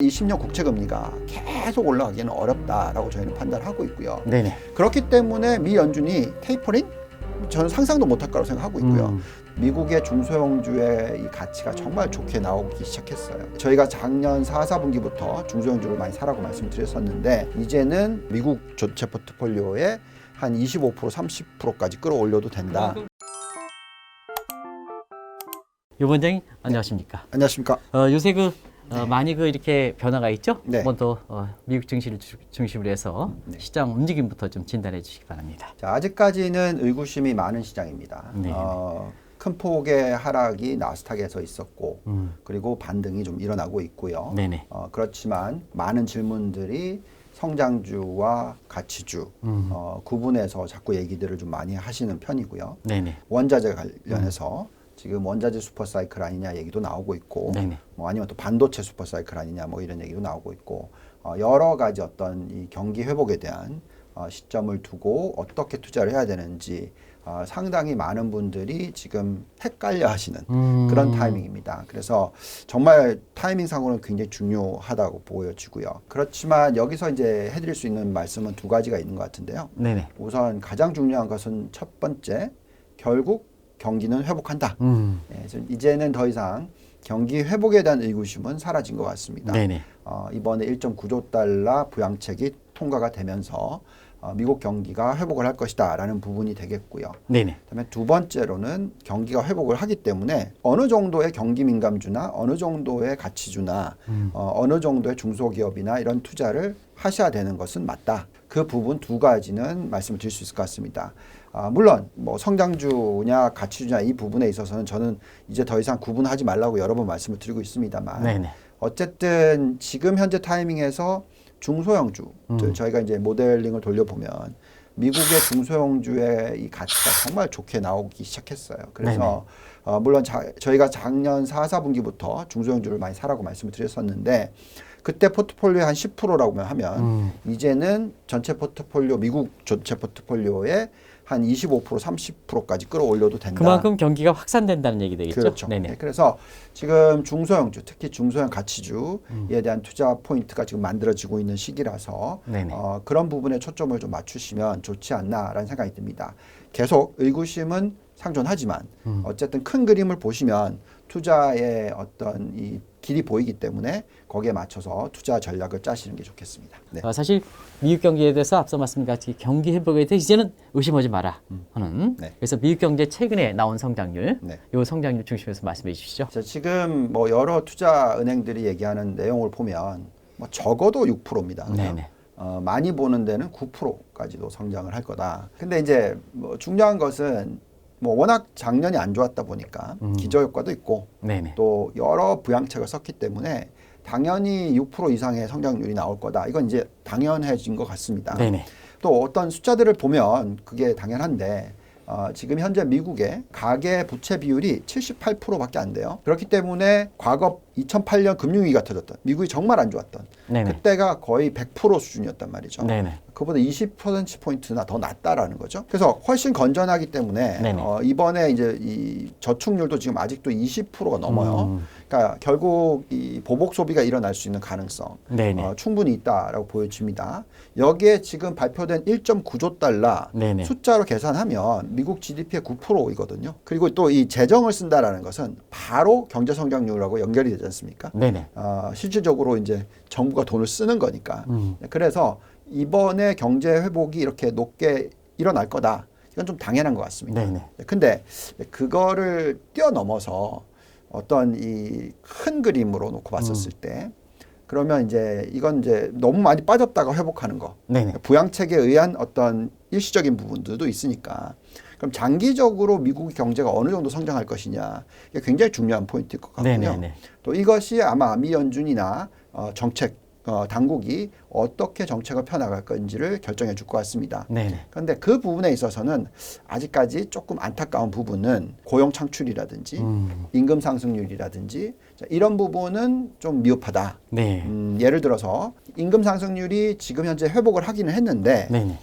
이 10년 국채 금리가 계속 올라가기는 어렵다라고 저희는 판단하고 있고요. 네네. 그렇기 때문에 미 연준이 테이퍼링? 저는 상상도 못할 거라고 생각하고 있고요. 미국의 중소형주의 이 가치가 정말 좋게 나오기 시작했어요. 저희가 작년 4, 4분기부터 중소형주를 많이 사라고 말씀드렸었는데 이제는 미국 전체 포트폴리오에 한 25%, 30%까지 끌어올려도 된다. 유 원장님 안녕하십니까? 안녕하십니까? 요새 많이 이렇게 변화가 있죠? 네. 한번 더 미국 증시를 중심으로 해서 시장 움직임부터 좀 진단해 주시기 바랍니다. 자, 아직까지는 의구심이 많은 시장입니다. 네. 큰 폭의 하락이 나스닥에서 있었고 그리고 반등이 좀 일어나고 있고요. 네네. 그렇지만 많은 질문들이 성장주와 가치주 구분해서 자꾸 얘기들을 좀 많이 하시는 편이고요. 네네. 원자재 관련해서 지금 원자재 슈퍼사이클 아니냐 얘기도 나오고 있고 네네. 뭐 아니면 또 반도체 슈퍼사이클 아니냐 뭐 이런 얘기도 나오고 있고 여러 가지 어떤 이 경기 회복에 대한 시점을 두고 어떻게 투자를 해야 되는지 상당히 많은 분들이 지금 헷갈려 하시는 그런 타이밍입니다. 그래서 정말 타이밍상으로는 굉장히 중요하다고 보여지고요. 그렇지만 여기서 이제 해드릴 수 있는 말씀은 두 가지가 있는 것 같은데요. 네네. 우선 가장 중요한 것은 첫 번째, 결국 경기는 회복한다. 이제는 더 이상 경기 회복에 대한 의구심은 사라진 것 같습니다. 네네. 이번에 1.9조 달러 부양책이 통과가 되면서 미국 경기가 회복을 할 것이다라는 부분이 되겠고요. 네네. 그다음에 두 번째로는 경기가 회복을 하기 때문에 어느 정도의 경기 민감주나 어느 정도의 가치주나 어느 정도의 중소기업이나 이런 투자를 하셔야 되는 것은 맞다. 그 부분 두 가지는 말씀을 드릴 수 있을 것 같습니다. 물론 뭐 성장주냐 가치주냐 이 부분에 있어서는 저는 이제 더 이상 구분하지 말라고 여러 번 말씀을 드리고 있습니다만 네네. 어쨌든 지금 현재 타이밍에서 중소형주들 저희가 이제 모델링을 돌려보면 미국의 중소형주의 이 가치가 정말 좋게 나오기 시작했어요. 그래서 물론 저희가 작년 4, 4분기부터 중소형주를 많이 사라고 말씀을 드렸었는데 그때 포트폴리오의 한 10%라고 하면 이제는 전체 포트폴리오 미국 전체 포트폴리오의 한 25%, 30%까지 끌어올려도 된다. 그만큼 경기가 확산된다는 얘기 되겠죠? 그렇죠. 네네. 네, 그래서 지금 중소형주, 특히 중소형 가치주에 대한 투자 포인트가 지금 만들어지고 있는 시기라서 네네. 그런 부분에 초점을 좀 맞추시면 좋지 않나라는 생각이 듭니다. 계속 의구심은 상존하지만 어쨌든 큰 그림을 보시면 투자의 어떤 이 길이 보이기 때문에 거기에 맞춰서 투자 전략을 짜시는 게 좋겠습니다. 네. 사실 미국 경기에 대해서 앞서 말씀드린 경기 회복에 대해서 이제는 의심하지 마라 하는 네. 그래서 미국 경제 최근에 나온 성장률 네. 이 성장률 중심에서 말씀해 주시죠. 지금 뭐 여러 투자 은행들이 얘기하는 내용을 보면 뭐 적어도 6%입니다. 네네. 많이 보는 데는 9%까지도 성장을 할 거다. 근데 이제 뭐 중요한 것은 뭐 워낙 작년이 안 좋았다 보니까 기저효과도 있고 네네. 또 여러 부양책을 썼기 때문에 당연히 6% 이상의 성장률이 나올 거다. 이건 이제 당연해진 것 같습니다. 네네. 또 어떤 숫자들을 보면 그게 당연한데 지금 현재 미국의 가계 부채 비율이 78%밖에 안 돼요. 그렇기 때문에 과거 2008년 금융위기가 터졌던 미국이 정말 안 좋았던 네네. 그때가 거의 100% 수준이었단 말이죠. 네네. 그보다 20%포인트나 더 낮다라는 거죠. 그래서 훨씬 건전하기 때문에 이번에 이제 이 저축률도 지금 아직도 20%가 넘어요. 그러니까 결국 이 보복 소비가 일어날 수 있는 가능성 충분히 있다라고 보여집니다. 여기에 지금 발표된 1.9조 달러 네네. 숫자로 계산하면 미국 GDP의 9%이거든요. 그리고 또 이 재정을 쓴다라는 것은 바로 경제 성장률하고 연결이 되지 않습니까? 네네. 실질적으로 이제 정부가 돈을 쓰는 거니까. 그래서 이번에 경제 회복이 이렇게 높게 일어날 거다. 이건 좀 당연한 것 같습니다. 네네. 근데 그거를 뛰어넘어서 어떤 이 큰 그림으로 놓고 봤었을 때 그러면 이제 이건 이제 너무 많이 빠졌다가 회복하는 거. 네네. 부양책에 의한 어떤 일시적인 부분들도 있으니까 그럼 장기적으로 미국 경제가 어느 정도 성장할 것이냐 이게 굉장히 중요한 포인트일 것 같고요. 네네네. 또 이것이 아마 미 연준이나 정책 당국이 어떻게 정책을 펴나갈 건지를 결정해 줄 것 같습니다. 네네. 그런데 그 부분에 있어서는 아직까지 조금 안타까운 부분은 고용 창출이라든지 임금 상승률이라든지 자, 이런 부분은 좀 미흡하다. 네. 예를 들어서 임금 상승률이 지금 현재 회복을 하기는 했는데 네네.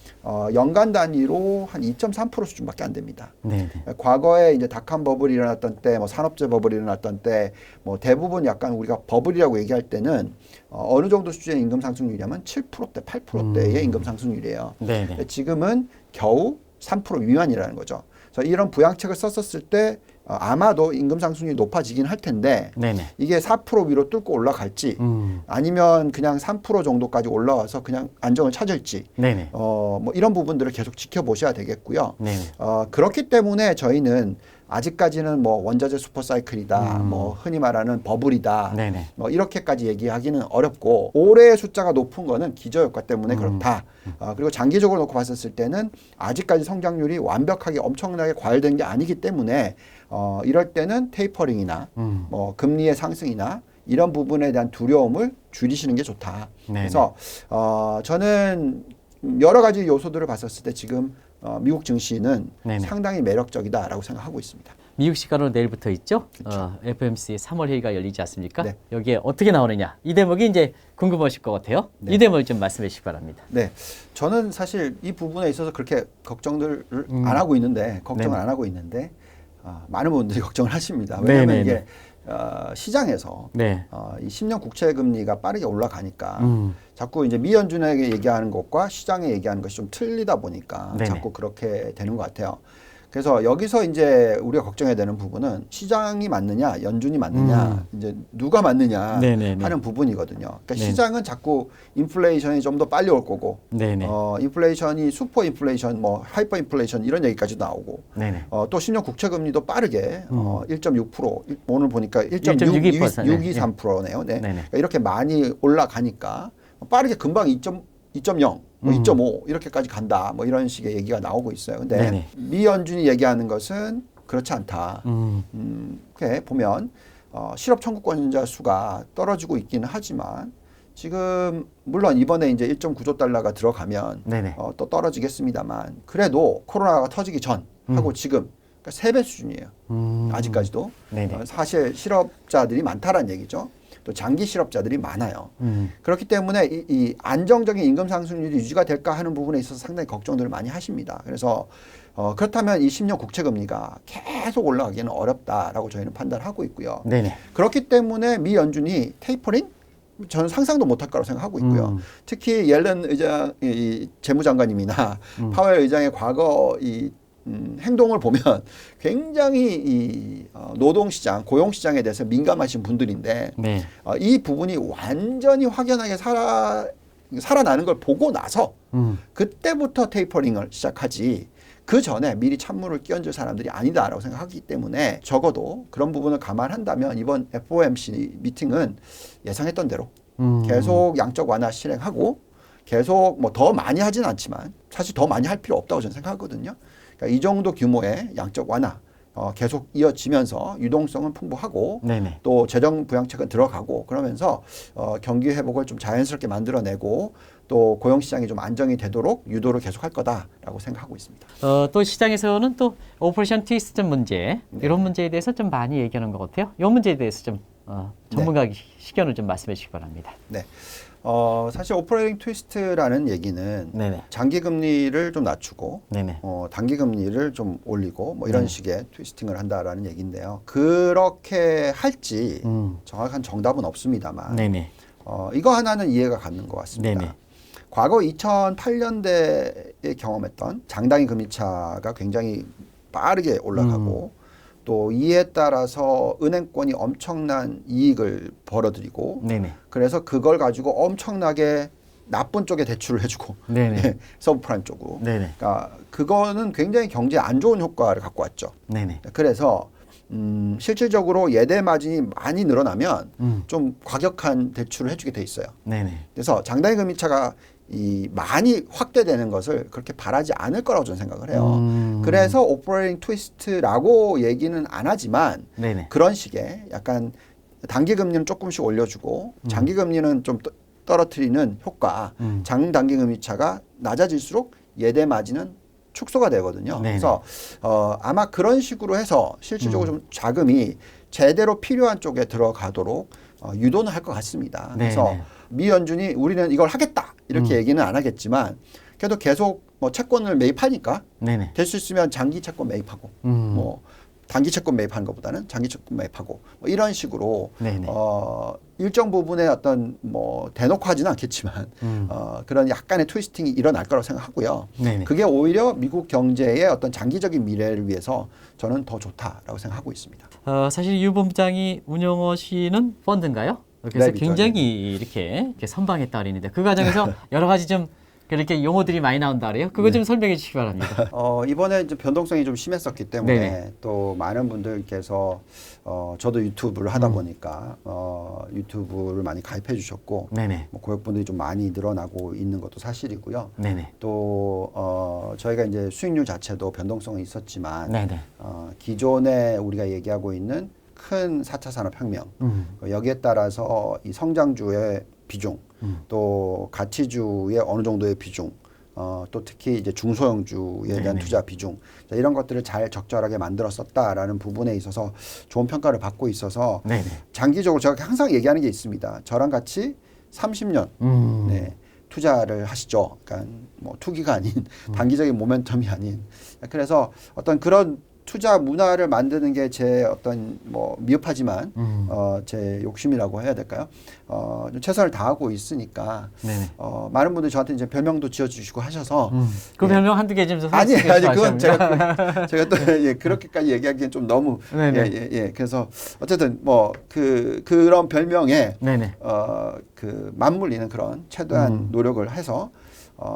연간 단위로 한 2.3% 수준밖에 안 됩니다. 네네. 과거에 이제 닷컴 버블이 일어났던 때, 뭐 산업재 버블이 일어났던 때, 뭐 대부분 약간 우리가 버블이라고 얘기할 때는 어느 정도 수준의 임금 상승률이냐면 7%대, 8%대의 임금 상승률이에요. 네네. 지금은 겨우 3% 미만이라는 거죠. 그래서 이런 부양책을 썼었을 때 아마도 임금 상승률이 높아지긴 할 텐데 네네. 이게 4% 위로 뚫고 올라갈지 아니면 그냥 3% 정도까지 올라와서 그냥 안정을 찾을지 네네. 뭐 이런 부분들을 계속 지켜보셔야 되겠고요. 네네. 그렇기 때문에 저희는 아직까지는 뭐 원자재 슈퍼사이클이다, 뭐 흔히 말하는 버블이다, 네네. 뭐 이렇게까지 얘기하기는 어렵고 올해의 숫자가 높은 거는 기저효과 때문에 그렇다. 그리고 장기적으로 놓고 봤었을 때는 아직까지 성장률이 완벽하게 엄청나게 과열된 게 아니기 때문에 이럴 때는 테이퍼링이나 뭐 금리의 상승이나 이런 부분에 대한 두려움을 줄이시는 게 좋다. 네네. 그래서 저는 여러 가지 요소들을 봤었을 때 지금 미국 증시는 네네. 상당히 매력적이다라고 생각하고 있습니다. 미국 시간으로 내일부터 있죠. FOMC 3월 회의가 열리지 않습니까? 네. 여기에 어떻게 나오느냐. 이 대목이 이제 궁금하실 것 같아요. 네. 이 대목을 좀 말씀해 주시기 바랍니다. 네, 저는 사실 이 부분에 있어서 그렇게 걱정들을 안 하고 있는데 걱정을 네네. 안 하고 있는데 많은 분들이 걱정을 하십니다. 왜냐하면 네네네. 이게 시장에서 네. 이 10년 국채 금리가 빠르게 올라가니까 자꾸 이제 미 연준에게 얘기하는 것과 시장에 얘기하는 것이 좀 틀리다 보니까 네네. 자꾸 그렇게 되는 것 같아요. 그래서 여기서 이제 우리가 걱정해야 되는 부분은 시장이 맞느냐, 연준이 맞느냐, 이제 누가 맞느냐 네네네. 하는 부분이거든요. 그러니까 네네. 시장은 자꾸 인플레이션이 좀 더 빨리 올 거고, 네네. 인플레이션이 슈퍼 인플레이션, 뭐 하이퍼 인플레이션 이런 얘기까지 나오고, 네네. 또 10년 국채 금리도 빠르게 1.6% 오늘 보니까 1.62%, 1.623%네요. 네. 네네. 그러니까 이렇게 많이 올라가니까 빠르게 금방 2.0, 뭐 2.5 이렇게까지 간다. 뭐 이런 식의 얘기가 나오고 있어요. 근데 네네. 미 연준이 얘기하는 것은 그렇지 않다. 이렇게 보면 실업 청구권자 수가 떨어지고 있기는 하지만 지금 물론 이번에 이제 1.9조 달러가 들어가면 네네. 또 떨어지겠습니다만 그래도 코로나가 터지기 전 하고 지금 그러니까 3배 수준이에요. 아직까지도 네네. 사실 실업자들이 많다라는 얘기죠. 또 장기 실업자들이 많아요. 그렇기 때문에 이 안정적인 임금 상승률이 유지가 될까 하는 부분에 있어서 상당히 걱정들을 많이 하십니다. 그래서 그렇다면 이 10년 국채 금리가 계속 올라가기는 어렵다라고 저희는 판단하고 있고요. 네네. 그렇기 때문에 미 연준이 테이퍼링 저는 상상도 못할 거라고 생각하고 있고요. 특히 옐런 의장, 이 재무장관님이나 파웰 의장의 과거 이 행동을 보면 굉장히 이 노동시장, 고용시장에 대해서 민감하신 분들인데 네. 이 부분이 완전히 확연하게 살아나는 걸 보고 나서 그때부터 테이퍼링을 시작하지 그 전에 미리 찬물을 끼얹을 사람들이 아니다라고 생각하기 때문에 적어도 그런 부분을 감안한다면 이번 FOMC 미팅은 예상했던 대로 계속 양적 완화 실행하고 계속 뭐 더 많이 하진 않지만 사실 더 많이 할 필요 없다고 저는 생각하거든요. 그러니까 이 정도 규모의 양적 완화 계속 이어지면서 유동성은 풍부하고 네네. 또 재정 부양책은 들어가고 그러면서 경기 회복을 좀 자연스럽게 만들어내고 또 고용 시장이 좀 안정이 되도록 유도를 계속할 거다라고 생각하고 있습니다. 또 시장에서는 또 오퍼레이션 트위스트 문제 이런 문제에 대해서 좀 많이 얘기하는 것 같아요. 이 문제에 대해서 좀 전문가 시견을 좀 말씀해 주시기 바랍니다. 네. 사실 오퍼레이팅 트위스트라는 얘기는 네네. 장기 금리를 좀 낮추고 네네. 단기 금리를 좀 올리고 뭐 이런 식의 트위스팅을 한다라는 얘기인데요. 그렇게 할지 정확한 정답은 없습니다만 네네. 이거 하나는 이해가 가는 것 같습니다. 네네. 과거 2008년대에 경험했던 장단기 금리차가 굉장히 빠르게 올라가고 또 이에 따라서 은행권이 엄청난 이익을 벌어들이고 네네. 그래서 그걸 가지고 엄청나게 나쁜 쪽에 대출을 해주고 네네. 서브프라임 쪽으로 네네. 그러니까 그거는 굉장히 경제에 안 좋은 효과를 갖고 왔죠. 네네. 그래서 실질적으로 예대 마진이 많이 늘어나면 좀 과격한 대출을 해주게 돼 있어요. 네네. 그래서 장단기 금리차가 많이 확대되는 것을 그렇게 바라지 않을 거라고 저는 생각을 해요. 그래서 오퍼레이팅 트위스트라고 얘기는 안 하지만 네네. 그런 식의 약간 단기 금리는 조금씩 올려주고 장기 금리는 좀 떨어뜨리는 효과. 장단기 금리차가 낮아질수록 예대 마진은 축소가 되거든요. 네네. 그래서 아마 그런 식으로 해서 실질적으로 좀 자금이 제대로 필요한 쪽에 들어가도록 유도는 할 것 같습니다. 네, 그래서 네. 미 연준이 우리는 이걸 하겠다 이렇게 얘기는 안 하겠지만 그래도 계속 뭐 채권을 매입하니까 네네. 될 수 있으면 장기 채권 매입하고 뭐 단기 채권 매입하는 것보다는 장기 채권 매입하고 뭐 이런 식으로 네네. 일정 부분의 어떤 뭐 대놓고 하지는 않겠지만 그런 약간의 트위스팅이 일어날 거라고 생각하고요. 네네. 그게 오히려 미국 경제의 어떤 장기적인 미래를 위해서 저는 더 좋다라고 생각하고 있습니다. 사실 유 본부장이 운영하시는 펀드인가요? 그래서 네, 그렇죠. 굉장히 이렇게 선방했다 그랬는데 그 과정에서 여러 가지 좀 그렇게 용어들이 많이 나온다 그래요. 그거 좀 설명해 주시기 바랍니다. 이번에 이제 변동성이 좀 심했었기 때문에 네네. 또 많은 분들께서 저도 유튜브를 하다 보니까 유튜브를 많이 가입해 주셨고 네네. 뭐 고객분들이 좀 많이 늘어나고 있는 것도 사실이고요. 네네. 또 저희가 이제 수익률 자체도 변동성이 있었지만 네네. 기존에 우리가 얘기하고 있는 큰 4차 산업혁명 여기에 따라서 이 성장주의 비중 또 가치주의 어느 정도의 비중 또 특히 이제 중소형주에 대한 네네. 투자 비중 자, 이런 것들을 잘 적절하게 만들었었다라는 부분에 있어서 좋은 평가를 받고 있어서 네네. 장기적으로 제가 항상 얘기하는 게 있습니다. 저랑 같이 30년 네, 투자를 하시죠. 그러니까 뭐 투기가 아닌 단기적인 모멘텀이 아닌 그래서 어떤 그런 투자 문화를 만드는 게 제 어떤 뭐 미흡하지만 제 욕심이라고 해야 될까요? 좀 최선을 다하고 있으니까 네네. 많은 분들이 저한테 이제 별명도 지어주시고 하셔서 그 별명 한두 개 좀 아니 설명해 그건 주시면 제가 또 예, 그렇게까지 얘기하기엔 좀 너무 네네. 그래서 어쨌든 뭐 그런 별명에 네네. 그 맞물리는 그런 최대한 노력을 해서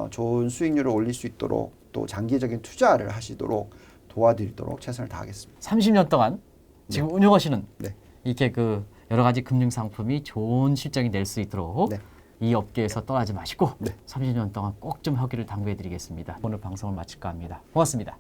좋은 수익률을 올릴 수 있도록 또 장기적인 투자를 하시도록 도와드리도록 최선을 다하겠습니다. 30년 동안 지금 운영하시는 네. 이렇게 그 여러 가지 금융 상품이 좋은 실적이 낼 수 있도록 네. 이 업계에서 떠나지 마시고 네. 30년 동안 꼭 좀 하기를 당부해 드리겠습니다. 오늘 방송을 마칠까 합니다. 고맙습니다.